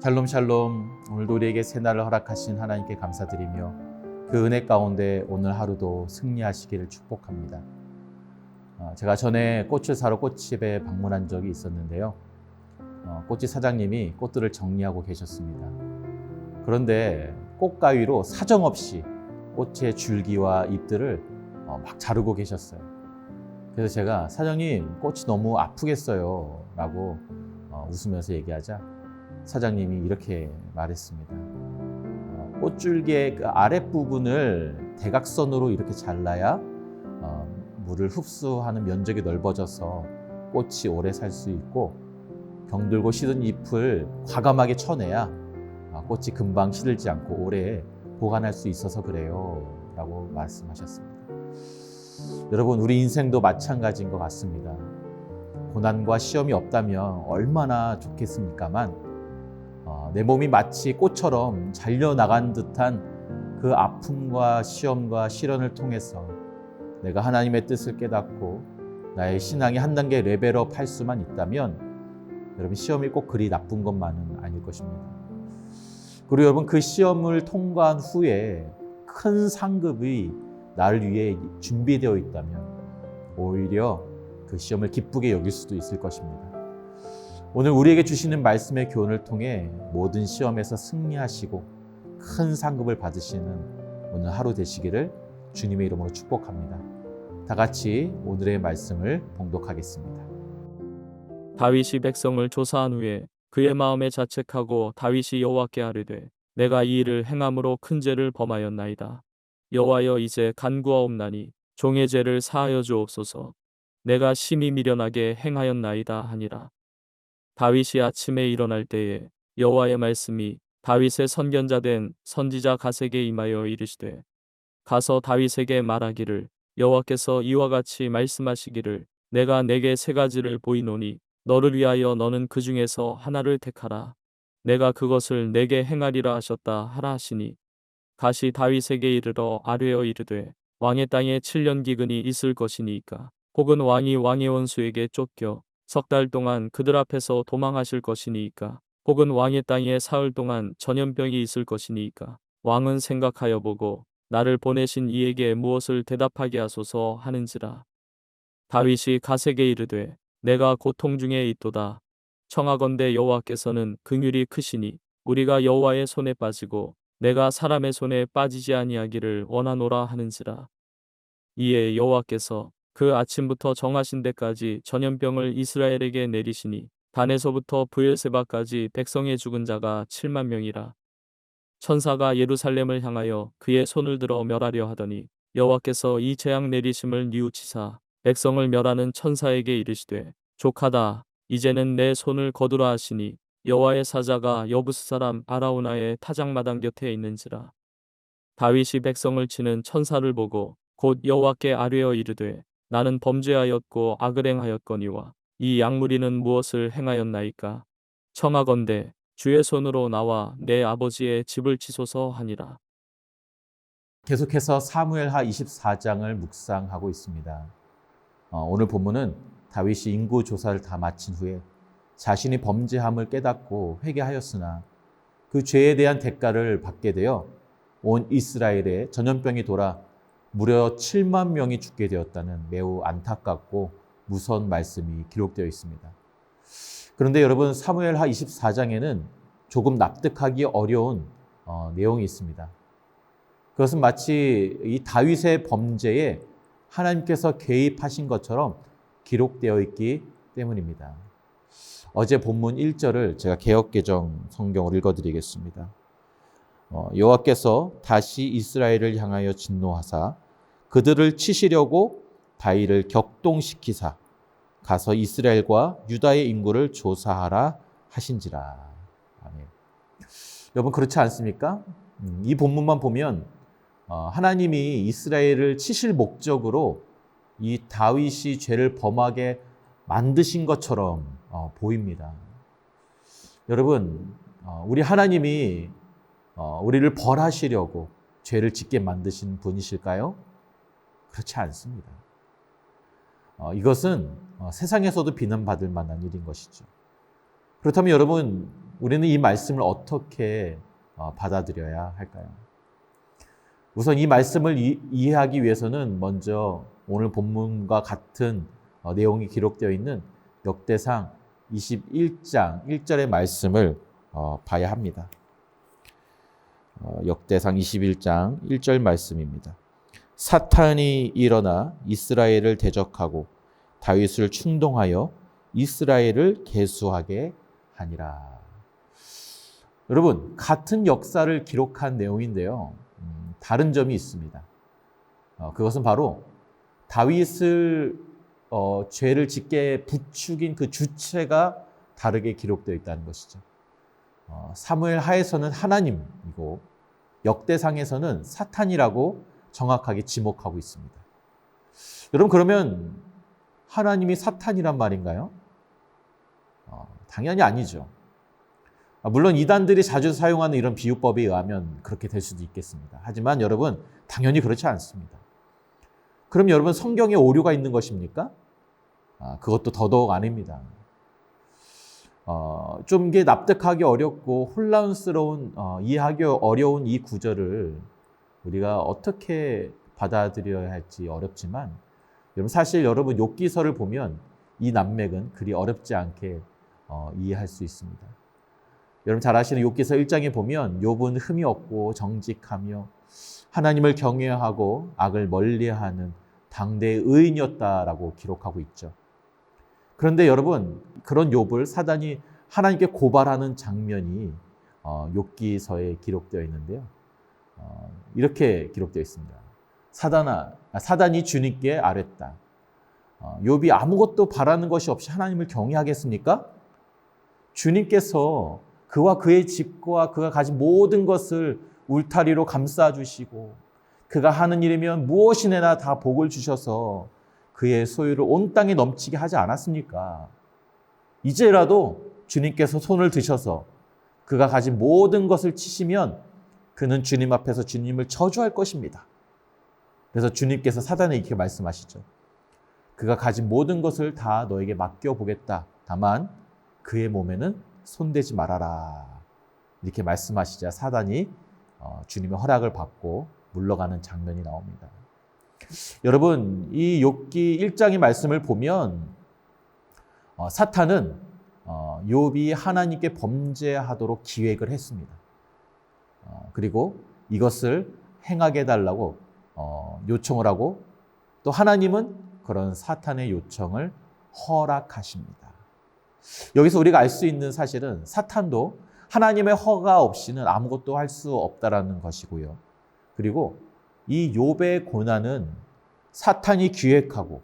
샬롬 샬롬. 오늘도 우리에게 새날을 허락하신 하나님께 감사드리며 그 은혜 가운데 오늘 하루도 승리하시기를 축복합니다. 제가 전에 꽃을 사러 꽃집에 방문한 적이 있었는데요. 꽃집 사장님이 꽃들을 정리하고 계셨습니다. 그런데 꽃가위로 사정없이 꽃의 줄기와 잎들을 막 자르고 계셨어요. 그래서 제가 사장님 꽃이 너무 아프겠어요 라고 웃으면서 얘기하자 사장님이 이렇게 말했습니다. 꽃줄기의 그 아랫부분을 대각선으로 이렇게 잘라야 물을 흡수하는 면적이 넓어져서 꽃이 오래 살 수 있고 병들고 시든 잎을 과감하게 쳐내야 꽃이 금방 시들지 않고 오래 보관할 수 있어서 그래요 라고 말씀하셨습니다. 여러분, 우리 인생도 마찬가지인 것 같습니다. 고난과 시험이 없다면 얼마나 좋겠습니까만 내 몸이 마치 꽃처럼 잘려나간 듯한 그 아픔과 시험과 시련을 통해서 내가 하나님의 뜻을 깨닫고 나의 신앙이 한 단계 레벨업 할 수만 있다면 여러분, 시험이 꼭 그리 나쁜 것만은 아닐 것입니다. 그리고 여러분, 그 시험을 통과한 후에 큰 상급이 나를 위해 준비되어 있다면 오히려 그 시험을 기쁘게 여길 수도 있을 것입니다. 오늘 우리에게 주시는 말씀의 교훈을 통해 모든 시험에서 승리하시고 큰 상급을 받으시는 오늘 하루 되시기를 주님의 이름으로 축복합니다. 다 같이 오늘의 말씀을 봉독하겠습니다. 다윗이 백성을 조사한 후에 그의 마음에 자책하고 다윗이 여호와께 아뢰되 내가 이 일을 행함으로 큰 죄를 범하였나이다. 여호와여, 이제 간구하옵나니 종의 죄를 사하여 주옵소서. 내가 심히 미련하게 행하였나이다 하니라. 다윗이 아침에 일어날 때에 여호와의 말씀이 다윗의 선견자 된 선지자 갓에게 임하여 이르시되 가서 다윗에게 말하기를 여호와께서 이와 같이 말씀하시기를 내가 내게 세 가지를 보이노니 너를 위하여 너는 그 중에서 하나를 택하라. 내가 그것을 내게 행하리라 하셨다 하라 하시니 갓이 다윗에게 이르러 아뢰어 이르되 왕의 땅에 7년 기근이 있을 것이니까 혹은 왕이 왕의 원수에게 쫓겨 석 달 동안 그들 앞에서 도망하실 것이니까 혹은 왕의 땅에 사흘 동안 전염병이 있을 것이니까 왕은 생각하여 보고 나를 보내신 이에게 무엇을 대답하게 하소서 하는지라. 다윗이 갓에게 이르되 내가 고통 중에 있도다. 청하건대 여호와께서는 긍휼이 크시니 우리가 여호와의 손에 빠지고 내가 사람의 손에 빠지지 아니하기를 원하노라 하는지라. 이에 여호와께서 그 아침부터 정하신 데까지 전염병을 이스라엘에게 내리시니 단에서부터 브엘세바까지 백성의 죽은 자가 7만 명이라. 천사가 예루살렘을 향하여 그의 손을 들어 멸하려 하더니 여호와께서 이 재앙 내리심을 뉘우치사 백성을 멸하는 천사에게 이르시되 족하다. 이제는 내 손을 거두라 하시니 여호와의 사자가 여부스 사람 아라우나의 타작마당 곁에 있는지라. 다윗이 백성을 치는 천사를 보고 곧 여호와께 아뢰어 이르되 나는 범죄하였고 악을 행하였거니와 이 양무리는 무엇을 행하였나이까. 청하건대 주의 손으로 나와 내 아버지의 집을 치소서 하니라. 계속해서 사무엘하 24장을 묵상하고 있습니다. 오늘 본문은 다윗이 인구 조사를 다 마친 후에 자신이 범죄함을 깨닫고 회개하였으나 그 죄에 대한 대가를 받게 되어 온 이스라엘에 전염병이 돌아 무려 7만 명이 죽게 되었다는 매우 안타깝고 무서운 말씀이 기록되어 있습니다. 그런데 여러분, 사무엘하 24장에는 조금 납득하기 어려운 내용이 있습니다. 그것은 마치 이 다윗의 범죄에 하나님께서 개입하신 것처럼 기록되어 있기 때문입니다. 어제 본문 1절을 제가 개역개정 성경으로 읽어드리겠습니다. 여호와께서 다시 이스라엘을 향하여 진노하사 그들을 치시려고 다윗을 격동시키사 가서 이스라엘과 유다의 인구를 조사하라 하신지라. 아멘. 여러분, 그렇지 않습니까? 이 본문만 보면 하나님이 이스라엘을 치실 목적으로 이 다윗이 죄를 범하게 만드신 것처럼 보입니다. 여러분, 우리 하나님이 우리를 벌하시려고 죄를 짓게 만드신 분이실까요? 그렇지 않습니다. 이것은 세상에서도 비난받을 만한 일인 것이죠. 그렇다면 여러분, 우리는 이 말씀을 어떻게 받아들여야 할까요? 우선 이 말씀을 이해하기 위해서는 먼저 오늘 본문과 같은 내용이 기록되어 있는 역대상 21장 1절의 말씀을 봐야 합니다. 역대상 21장 1절 말씀입니다. 사탄이 일어나 이스라엘을 대적하고 다윗을 충동하여 이스라엘을 계수하게 하니라. 여러분, 같은 역사를 기록한 내용인데요. 다른 점이 있습니다. 그것은 바로 다윗을 죄를 짓게 부추긴 그 주체가 다르게 기록되어 있다는 것이죠. 사무엘 하에서는 하나님이고 역대상에서는 사탄이라고 정확하게 지목하고 있습니다. 여러분, 그러면 하나님이 사탄이란 말인가요? 당연히 아니죠. 물론 이단들이 자주 사용하는 이런 비유법에 의하면 그렇게 될 수도 있겠습니다. 하지만 여러분, 당연히 그렇지 않습니다. 그럼 여러분, 성경에 오류가 있는 것입니까? 그것도 더더욱 아닙니다. 좀 이게 납득하기 어렵고 혼란스러운, 이해하기 어려운 이 구절을 우리가 어떻게 받아들여야 할지 어렵지만, 여러분, 사실 여러분 욥기서를 보면 이 난맥은 그리 어렵지 않게 이해할 수 있습니다. 여러분 잘 아시는 욥기서 1장에 보면 욥은 흠이 없고 정직하며 하나님을 경외하고 악을 멀리하는 당대의 의인이었다라고 기록하고 있죠. 그런데 여러분, 그런 욥을 사단이 하나님께 고발하는 장면이 욥기서에 기록되어 있는데요. 이렇게 기록되어 있습니다. 사단이 주님께 아뢰다. 욥이 아무것도 바라는 것이 없이 하나님을 경외하겠습니까? 주님께서 그와 그의 집과 그가 가진 모든 것을 울타리로 감싸주시고 그가 하는 일이면 무엇이나 다 복을 주셔서 그의 소유를 온 땅에 넘치게 하지 않았습니까? 이제라도 주님께서 손을 드셔서 그가 가진 모든 것을 치시면 그는 주님 앞에서 주님을 저주할 것입니다. 그래서 주님께서 사단에 이렇게 말씀하시죠. 그가 가진 모든 것을 다 너에게 맡겨보겠다. 다만 그의 몸에는 손대지 말아라. 이렇게 말씀하시자 사단이 주님의 허락을 받고 물러가는 장면이 나옵니다. 여러분, 이 욥기 1장의 말씀을 보면 사탄은 욥이 하나님께 범죄하도록 기획을 했습니다. 그리고 이것을 행하게 해달라고 요청을 하고 또 하나님은 그런 사탄의 요청을 허락하십니다. 여기서 우리가 알 수 있는 사실은 사탄도 하나님의 허가 없이는 아무것도 할 수 없다라는 것이고요. 그리고 이 욥의 고난은 사탄이 기획하고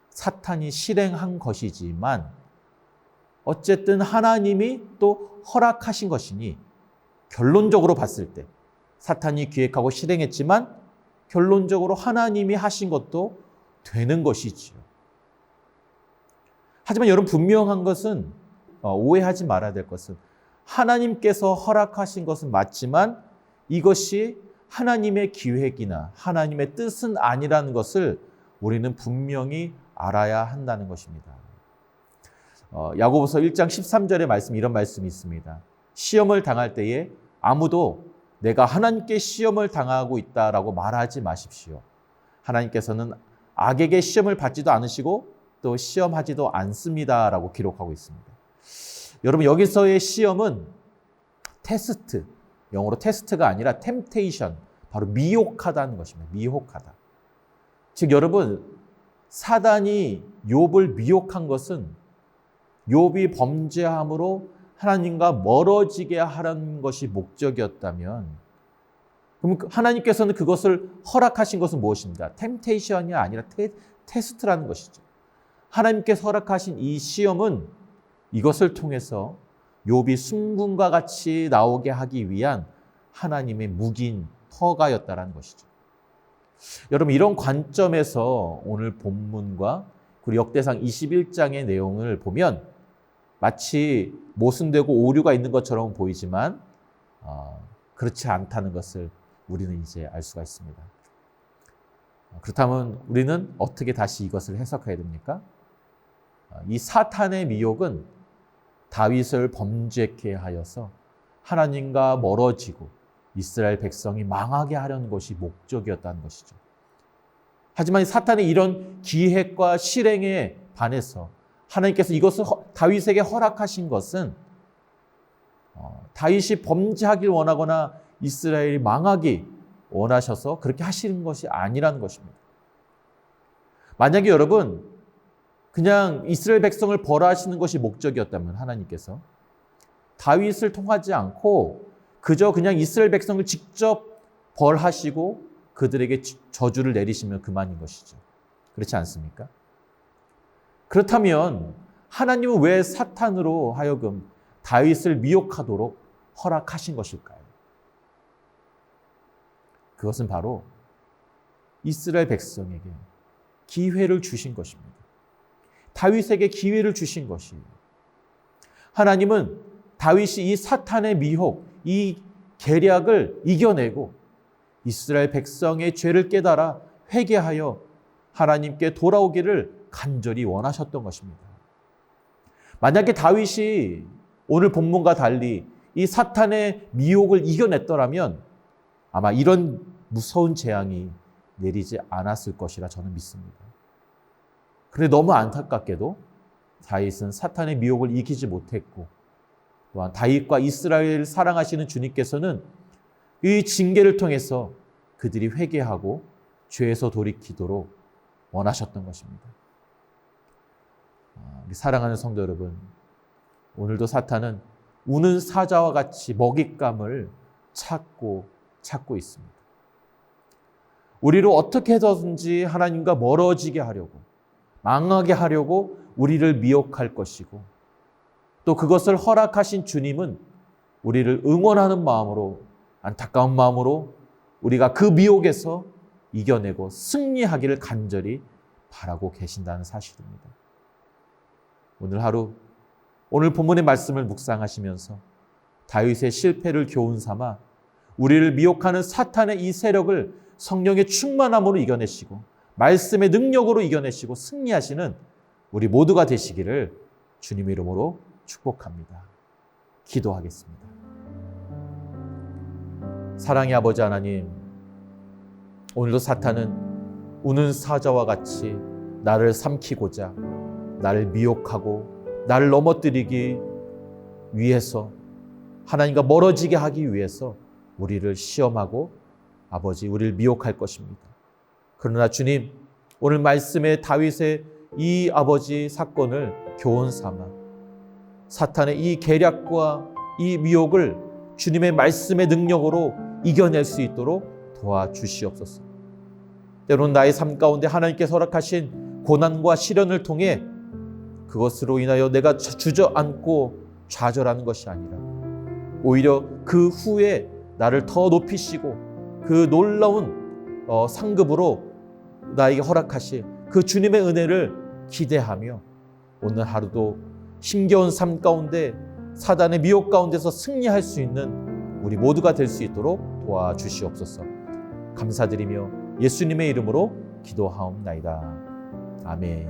사탄이 실행한 것이지만 어쨌든 하나님이 또 허락하신 것이니 결론적으로 봤을 때 사탄이 기획하고 실행했지만 결론적으로 하나님이 하신 것도 되는 것이지요. 하지만 여러분, 분명한 것은 오해하지 말아야 될 것은 하나님께서 허락하신 것은 맞지만 이것이 하나님의 기획이나 하나님의 뜻은 아니라는 것을 우리는 분명히 알아야 한다는 것입니다. 야고보서 1장 13절의 말씀, 이런 말씀이 있습니다. 시험을 당할 때에 아무도 내가 하나님께 시험을 당하고 있다라고 말하지 마십시오. 하나님께서는 악에게 시험을 받지도 않으시고 또 시험하지도 않습니다라고 기록하고 있습니다. 여러분, 여기서의 시험은 테스트, 영어로 테스트가 아니라 템테이션, 바로 미혹하다는 것입니다. 미혹하다. 즉 여러분, 사단이 욥을 미혹한 것은 욥이 범죄함으로 하나님과 멀어지게 하라는 것이 목적이었다면, 그럼 하나님께서는 그것을 허락하신 것은 무엇입니까? 템테이션이 아니라 테스트라는 것이죠. 하나님께서 허락하신 이 시험은 이것을 통해서 욥이 순금과 같이 나오게 하기 위한 하나님의 묵인 허가였다라는 것이죠. 여러분, 이런 관점에서 오늘 본문과 그리고 역대상 21장의 내용을 보면 마치 모순되고 오류가 있는 것처럼 보이지만 그렇지 않다는 것을 우리는 이제 알 수가 있습니다. 그렇다면 우리는 어떻게 다시 이것을 해석해야 됩니까? 이 사탄의 미혹은 다윗을 범죄케 하여서 하나님과 멀어지고 이스라엘 백성이 망하게 하려는 것이 목적이었다는 것이죠. 하지만 사탄의 이런 기획과 실행에 반해서 하나님께서 이것을 다윗에게 허락하신 것은 다윗이 범죄하길 원하거나 이스라엘이 망하기 원하셔서 그렇게 하시는 것이 아니라는 것입니다. 만약에 여러분 그냥 이스라엘 백성을 벌하시는 것이 목적이었다면 하나님께서 다윗을 통하지 않고 그저 그냥 이스라엘 백성을 직접 벌하시고 그들에게 저주를 내리시면 그만인 것이죠. 그렇지 않습니까? 그렇다면 하나님은 왜 사탄으로 하여금 다윗을 미혹하도록 허락하신 것일까요? 그것은 바로 이스라엘 백성에게 기회를 주신 것입니다. 다윗에게 기회를 주신 것이에요. 하나님은 다윗이 이 사탄의 미혹, 이 계략을 이겨내고 이스라엘 백성의 죄를 깨달아 회개하여 하나님께 돌아오기를 간절히 원하셨던 것입니다. 만약에 다윗이 오늘 본문과 달리 이 사탄의 미혹을 이겨냈더라면 아마 이런 무서운 재앙이 내리지 않았을 것이라 저는 믿습니다. 그런데 너무 안타깝게도 다윗은 사탄의 미혹을 이기지 못했고 또한 다윗과 이스라엘을 사랑하시는 주님께서는 이 징계를 통해서 그들이 회개하고 죄에서 돌이키도록 원하셨던 것입니다. 우리 사랑하는 성도 여러분, 오늘도 사탄은 우는 사자와 같이 먹잇감을 찾고 있습니다. 우리를 어떻게 해서든지 하나님과 멀어지게 하려고, 망하게 하려고 우리를 미혹할 것이고 또 그것을 허락하신 주님은 우리를 응원하는 마음으로, 안타까운 마음으로 우리가 그 미혹에서 이겨내고 승리하기를 간절히 바라고 계신다는 사실입니다. 오늘 하루, 오늘 본문의 말씀을 묵상하시면서 다윗의 실패를 교훈 삼아 우리를 미혹하는 사탄의 이 세력을 성령의 충만함으로 이겨내시고 말씀의 능력으로 이겨내시고 승리하시는 우리 모두가 되시기를 주님의 이름으로 축복합니다. 기도하겠습니다. 사랑의 아버지 하나님, 오늘도 사탄은 우는 사자와 같이 나를 삼키고자, 나를 미혹하고 나를 넘어뜨리기 위해서, 하나님과 멀어지게 하기 위해서 우리를 시험하고 아버지 우리를 미혹할 것입니다. 그러나 주님, 오늘 말씀의 다윗의 이 아버지 사건을 교훈 삼아 사탄의 이 계략과 이 미혹을 주님의 말씀의 능력으로 이겨낼 수 있도록 도와주시옵소서. 때로는 나의 삶 가운데 하나님께서 허락하신 고난과 시련을 통해 그것으로 인하여 내가 주저앉고 좌절하는 것이 아니라 오히려 그 후에 나를 더 높이시고 그 놀라운 상급으로 나에게 허락하실 그 주님의 은혜를 기대하며 오늘 하루도 힘겨운 삶 가운데 사단의 미혹 가운데서 승리할 수 있는 우리 모두가 될 수 있도록 도와주시옵소서. 감사드리며 예수님의 이름으로 기도하옵나이다. 아멘.